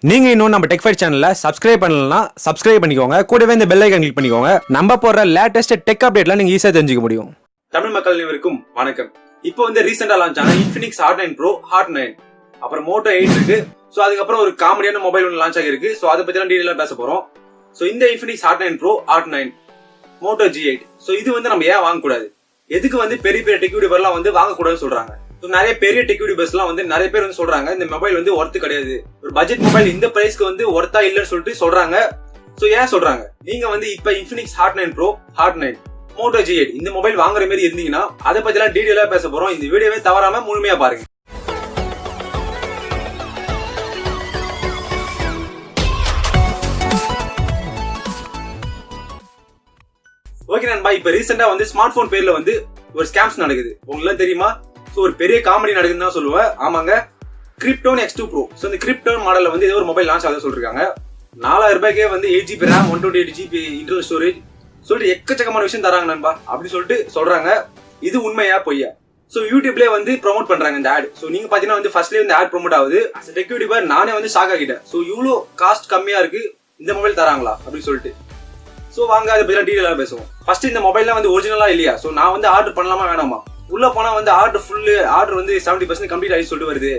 நீங்க இன்னும் நம்ம டெக் ஃபைட் சேனலை சப்ஸ்கிரைப் பண்ணலன்னா சப்ஸ்கிரைப் பண்ணிக்கோங்க. கூடவே இந்த பெல் ஐகான் கிளிக் பண்ணிக்கோங்க. நம்ம போடுற லேட்டஸ்ட் டெக் அப்டேட்லாம் நீங்க ஈஸியா தெரிஞ்சுக்க முடியும். தமிழ் மக்கள் அனைவருக்கும் வணக்கம். இப்போ வந்து ரீசெண்டா லான்ச் ஆன infinix Hot 9 Pro Hot 9 அப்புறம் Moto 8 இருக்கு. சோ அதுக்கப்புறம் ஒரு காமெடியான மொபைல் ஒன்று லான்ச் ஆகிருக்கு. சோ அதை பத்தி எல்லாம் டீடைலா பேச போறோம். சோ இந்த infinix Hot 9 Pro Hot 9 Moto G8 so இது வந்து நம்ம ஏன் வாங்க கூடாது, எதுக்கு வந்து பெரிய பெரிய டெக் யூடியூபர்லாம் வந்து வாங்க கூடாதுன்னு சொல்றாங்க. நிறைய பெரிய டெக் யூடியூபர்ஸ்லாம் வந்து நிறைய பேர் வந்து சொல்றாங்க இந்த மொபைல் வந்து ஒர்த் கிடையாது, ஒரு பட்ஜெட் மொபைல் இந்த பிரைஸ்க்கு வந்து ஒர்த்தா இல்லன்னு சொல்லிட்டு சொல்றாங்க. சோ ஏன் சொல்றாங்க, நீங்க வந்து இப்ப infinix Hot 9 Pro Hot 9 Moto G8 இந்த மொபைல் வாங்குற மாதிரி இருந்தீங்கன்னா அதை பத்தி எல்லாம் டீடைலா பேச போறோம். இந்த வீடியோவை தவறாம முழுமையா பாருங்க. ஓகே நண்பா, இப்ப ரீசெண்டா வந்து ஸ்மார்ட் போன் பேர்ல வந்து ஒரு ஸ்கேம்ஸ் நடக்குது, உங்களுக்கு தெரியுமா? சோ ஒரு பெரிய காமெடி நடக்குதுன்னு தான் சொல்லுவேன். ஆமாங்க, Krypton X2 Pro. சோ இந்த Krypton மாடல்ல வந்து ஏதோ ஒரு மொபைல் லான்ச் ஆகுது சொல்லிருக்காங்க. 4000 ரூபாய்க்கே வந்து 8GB RAM 128GB internal storage சொல்லிட்டு எக்கச்சக்கமான விஷயம் தராங்க நண்பா அப்படி சொல்லிட்டு சொல்றாங்க. இது உண்மையா பொய்யா? சோ யூடியூப்லயே வந்து ப்ரோமோட் பண்றாங்க இந்த ஆட். சோ நீங்க பாத்தீங்கன்னா வந்து ஃபர்ஸ்ட்லயே வந்து ஆட் ப்ரோமோட் ஆகுது. as a tech YouTuber நானே வந்து ஷாக் ஆகிட்டேன். சோ இவ்ளோ காஸ்ட் கம்மியா இருக்கு இந்த மொபைல் தராங்களா அப்படின்னு சொல்லிட்டு. சோ வாங்க அதை பத்தி டீடைலா பேசுவோம். ஃபர்ஸ்ட் இந்த மொபைல்லாம் வந்து ஒரிஜினலா இல்லையா, சோ நான் வந்து ஆர்டர் பண்ணலாமா வேணாமா? உள்ள போனா வந்து ஆர்டர் வந்து 70% கம்ப்ளீட் ஆகி சொல்லிட்டு வருது.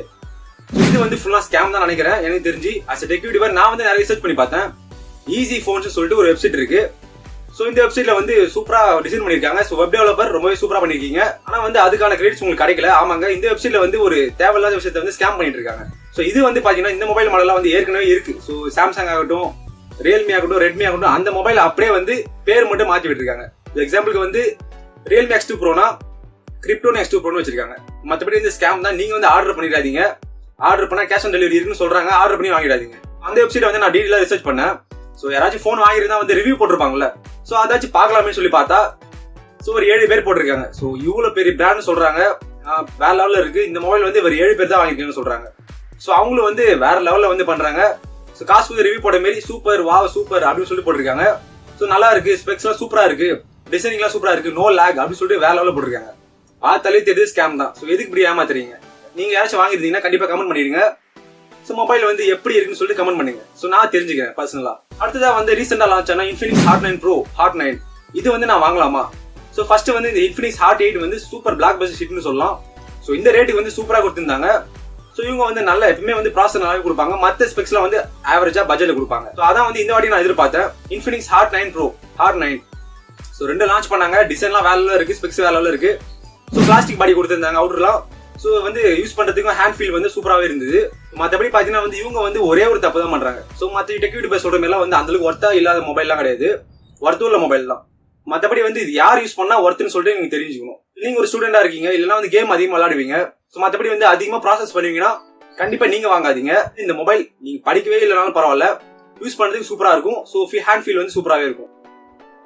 இது வந்து ஃபுல்லா ஸ்கேம் தான் நினைக்கிறேன் எனக்கு தெரிஞ்சு. as a tech YouTuber நான் வந்து நிறைய ரிசர்ச் பண்ணி பார்த்தேன். ஈஸி போன்ஸ் சொல்லிட்டு ஒரு வெப்சைட் இருக்கு. சோ இந்த வெப்சைட்ல வந்து சூப்பரா டிசைன் பண்ணிருக்காங்க. சோ வெப் டெவலப்பர் ரொம்பவே சூப்பரா பண்ணிருக்கீங்க. ஆனா வந்து அதுக்கான கிரெடிட்ஸ் உங்களுக்கு கிடைக்கல. ஆமாங்க, இந்த வெப்சைட்ல வந்து ஒரு தேவையில்லாத விஷயத்தை வந்து ஸ்கேம் பண்ணிட்டு இருக்காங்க. சோ இது வந்து பாத்தீங்கன்னா இந்த மொபைல் மாடல்லாம் வந்து ஏற்கனவே இருக்கு. சோ சாம்சங் ஆகட்டும், ரியல்மி ஆகட்டும், ரெட்மி ஆகட்டும், அந்த மொபைல் அப்படியே வந்து பேர் மட்டும் மாத்தி விட்டுருக்காங்க. எக்ஸாம்பிளுக்கு வந்து Realme X2 Proனா Krypton X2 Pro வச்சிருக்காங்க. மத்தபடி இந்த ஸ்கேம் தான். நீங்க வந்து ஆர்டர் பண்ணிடாதீங்க. ஆர்டர் பண்ணா கேஷ் ஆன் டெலிவரி இருக்குன்னு சொல்றாங்க, ஆர்டர் பண்ணி வாங்கிடாதீங்க. அந்த வெப்சைட் வந்து நான் டீடைலா ரிசர்ச் பண்ணேன். சோ யாராச்சும் போன் வாங்கிருந்தா வந்து ரிவ்யூ போட்டிருப்பாங்கல்ல, சோ அதாச்சும் பாக்கலாமே சொல்லி பார்த்தா சோ ஒரு 7 பேர் போட்டிருக்காங்க. சோ இவ்வளவு பெரிய பிராண்ட் சொல்றாங்க, வேற லெவல்ல இருக்கு. இந்த மொபைல் வந்து ஒரு 7 பேர் தான் வாங்கிருக்கீங்கன்னு சொல்றாங்க. சோ அவங்களும் வந்து வேற லெவல்ல வந்து பண்றாங்க. சோ காசு வந்து ரிவ்யூ போட மாதிரி சூப்பர் வாவ் சூப்பர் அப்படின்னு சொல்லி போட்டிருக்காங்க. சோ நல்லா இருக்கு, ஸ்பெக்ஸ் எல்லாம் சூப்பரா இருக்கு, டிசைனிங் எல்லாம் சூப்பரா இருக்கு, நோ லேக் அப்படின்னு சொல்லிட்டு வேற லெவல்ல போட்டிருக்காங்க. பார்த்தாலே தெரியுது ஸ்கேம் தான். சோ எதுக்கு இப்படி ஏமாத்துறீங்க? நீங்க யாராச்சும் வாங்கிருந்தீங்கன்னா கண்டிப்பா கமெண்ட் பண்ணிடுங்க. சோ மொபைல் வந்து எப்படி இருக்குன்னு சொல்லிட்டு கமெண்ட் பண்ணுங்க. சோ நான் தெரிஞ்சுக்கிறேன் பர்சனலா. அடுத்ததா வந்து ரீசெண்டா லான்ச் ஆன infinix Hot 9 Pro Hot 9 இது வந்து நான் வாங்கலாமா? சோ ஃபர்ஸ்ட் வந்து இந்த infinix Hot 8 வந்து சூப்பர் பிளாக் பஸ்டர் ஹிட்னு சொல்லலாம். சோ இந்த ரேட்டுக்கு வந்து சூப்பரா கொடுத்திருந்தாங்க. சோ இவங்க வந்து நல்ல எப்பவுமே வந்து ப்ராசஸர் நல்லாவே கொடுப்பாங்க, மத்த ஸ்பெக்ஸ்லாம் வந்து ஆவரேஜா பட்ஜெட்ல கொடுப்பாங்க. சோ அதான் வந்து இந்த வாட்டி நான் எதிர்பார்த்தேன். infinix Hot 9 Pro Hot 9 so ரெண்டு லான்ச் பண்ணாங்க. டிசைன்லாம் வேற லெவல்ல இருக்கு, ஸ்பெக்ஸ் வேற லெவல்ல இருக்கு. சோ பிளாஸ்டிக் பாடி கொடுத்திருந்தாங்க அவுட்டர்லாம். சோ வந்து யூஸ் பண்றதுக்கு ஹேண்ட் ஃபீல் வந்து சூப்பராவே இருந்தது. மத்தபடி பாத்தீங்கன்னா வந்து இவங்க வந்து ஒரே ஒரு தப்பு தான் பண்றாங்க. சோ மத்த டெக் யூடியூபர் சொல்ற மாதிரி வந்து அந்த அளவுக்கு ஒர்த்தா இல்லாத மொபைல்லாம் கிடையாது, ஒர்த்துள்ள மொபைல் தான். மத்தபடி வந்து இது யார் யூஸ் பண்ணா ஒர்த்துன்னு சொல்லிட்டு நீங்க தெரிஞ்சுக்கணும். நீங்க ஒரு ஸ்டூடெண்டா இருக்கீங்க, இல்லைன்னா வந்து கேம் அதிகமா விளையாடுவீங்க, சோ மத்தபடி வந்து அதிகமா ப்ராசஸ் பண்ணுவீங்கன்னா கண்டிப்பா நீங்க வாங்காதீங்க. இந்த மொபைல் நீங்க படிக்கவே இல்லைனாலும் பரவாயில்ல, யூஸ் பண்றதுக்கு சூப்பரா இருக்கும். சோ ஹேண்ட் ஃபீல் வந்து சூப்பராவே இருக்கும்.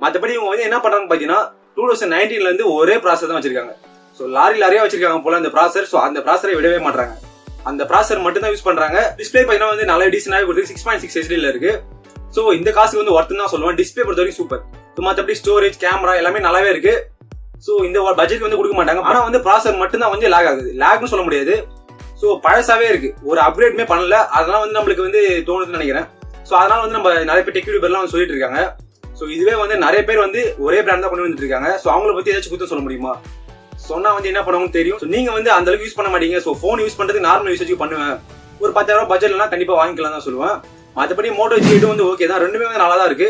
மத்தபடி இவங்க வந்து என்ன பண்றாங்க பாத்தீங்கன்னா 2019ல இருந்து ஒரே ப்ராசஸ் தான் வச்சிருக்காங்க. சோ லாரியா வச்சிருக்காங்க போல அந்த ப்ராசஸர். சோ அந்த ப்ராசஸரை விடவே மாட்டாங்க, அந்த ப்ராசஸர் மட்டும் தான் யூஸ் பண்றாங்க. டிஸ்பிளே பாத்தீங்கன்னா வந்து நல்ல டீசென்டாவே கொடுத்து 6.6 HD இருக்கு. சோ இந்த காசுக்கு வந்து ஒர்த்துன்னு தான் சொல்லுவேன். டிஸ்பிளே பொறுத்த வரைக்கும் சூப்பர். சோ மத்தபடி ஸ்டோரேஜ், கேமரா எல்லாமே நல்லாவே இருக்கு. சோ இந்த பட்ஜெட் வந்து கொடுக்க மாட்டாங்க. ஆனா வந்து ப்ராசஸர் மட்டும் தான் வந்து லேக் ஆகுது, லேக்னு சொல்ல முடியாது. சோ பழசாவே இருக்கு, ஒரு அப்கிரேட்மே பண்ணல. அதெல்லாம் வந்து நம்மளுக்கு வந்து தோணுதுன்னு நினைக்கிறேன். சோ அதனால வந்து நம்ம நிறைய பேர் டெக் யூடியூபர்லாம் வந்து சொல்லிட்டு இருக்காங்க. சோ இதுவே வந்து நிறைய பேர் வந்து ஒரே பிராண்ட் தான் கொண்டு வந்துட்டு இருக்காங்க. சோ அவங்கள பத்தி ஏதாச்சும் குத்தம் சொல்ல முடியுமா? சொன்னா வந்து என்ன பண்ணுவாங்கன்னு தெரியும். நீங்க வந்து அந்த அளவுக்கு யூஸ் பண்ண மாட்டீங்க. சோ போன் யூஸ் பண்றதுக்கு நார்மல் யூசேஜ் பண்ணுவேன். ஒரு 10,000 பட்ஜெட்லாம் கண்டிப்பா வாங்கிக்கலாம் தான் சொல்லுவேன். மத்தபடி Moto G8 வந்து ஓகே தான், ரெண்டுமே வந்து நல்லா தான் இருக்கு.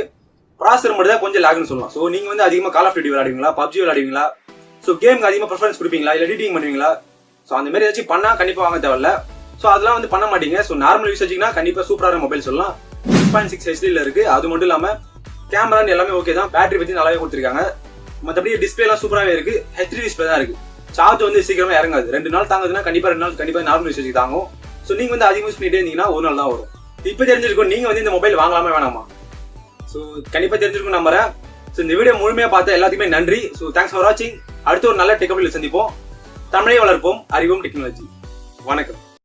ப்ராசஸர் மட்டும் தான் கொஞ்சம் லேக்னு சொல்லலாம். சோ நீங்க வந்து அதிகமா கால் ஆஃப் டியூட்டி விளையாடுவீங்களா, PUBG விளையாடுவீங்களா, சோ கேமுக்கு அதிகமா ப்ரிஃபரன்ஸ் கொடுப்பீங்களா, இல்ல எடிட்டிங் பண்ணுவீங்களா? சோ அந்த மாதிரி ஏதாச்சும் பண்ணா கண்டிப்பா வாங்க தேவையில்ல. சோ அதெல்லாம் வந்து பண்ண மாட்டீங்க. சோ நார்மல் யூசேஜ்னா கண்டிப்பா சூப்பரான மொபைல் சொல்லலாம். 6.6 HD இருக்கு. அது மட்டும் இல்லாம கேமரா எல்லாமே ஓகே தான், பேட்டரி பத்தி நல்லாவே கொடுத்திருக்காங்க. மத்தபடி டிஸ்பிளே எல்லாம் சூப்பராவே இருக்கு, HD டிஸ்பிளே தான் இருக்கு. சார்ஜ் வந்து சீக்கிரமா இறங்காது. 2 நாள் தாங்குதுன்னா கண்டிப்பா 2 நாள் கண்டிப்பா நார்மல் யூசேஜ் தாங்கும். சோ நீங்க வந்து அதிகமா யூஸ் பண்ணிட்டே இருந்தீங்கன்னா ஒரு நாள் தான் வரும். இப்ப தெரிஞ்சிருக்கும் நீங்க வந்து இந்த மொபைல் வாங்கலாமா வேணாமா? சோ கண்டிப்பா தெரிஞ்சிருக்கும் நம்புறேன். சோ இந்த வீடியோ முழுமையா பார்த்த எல்லாத்துக்குமே நன்றி. சோ தேங்க்ஸ் ஃபார் வாட்சிங். அடுத்து ஒரு நல்ல டெக் அப்டேட்ல சந்திப்போம். தமிழை வளர்ப்போம், அறிவோம் டெக்னாலஜி. வணக்கம்.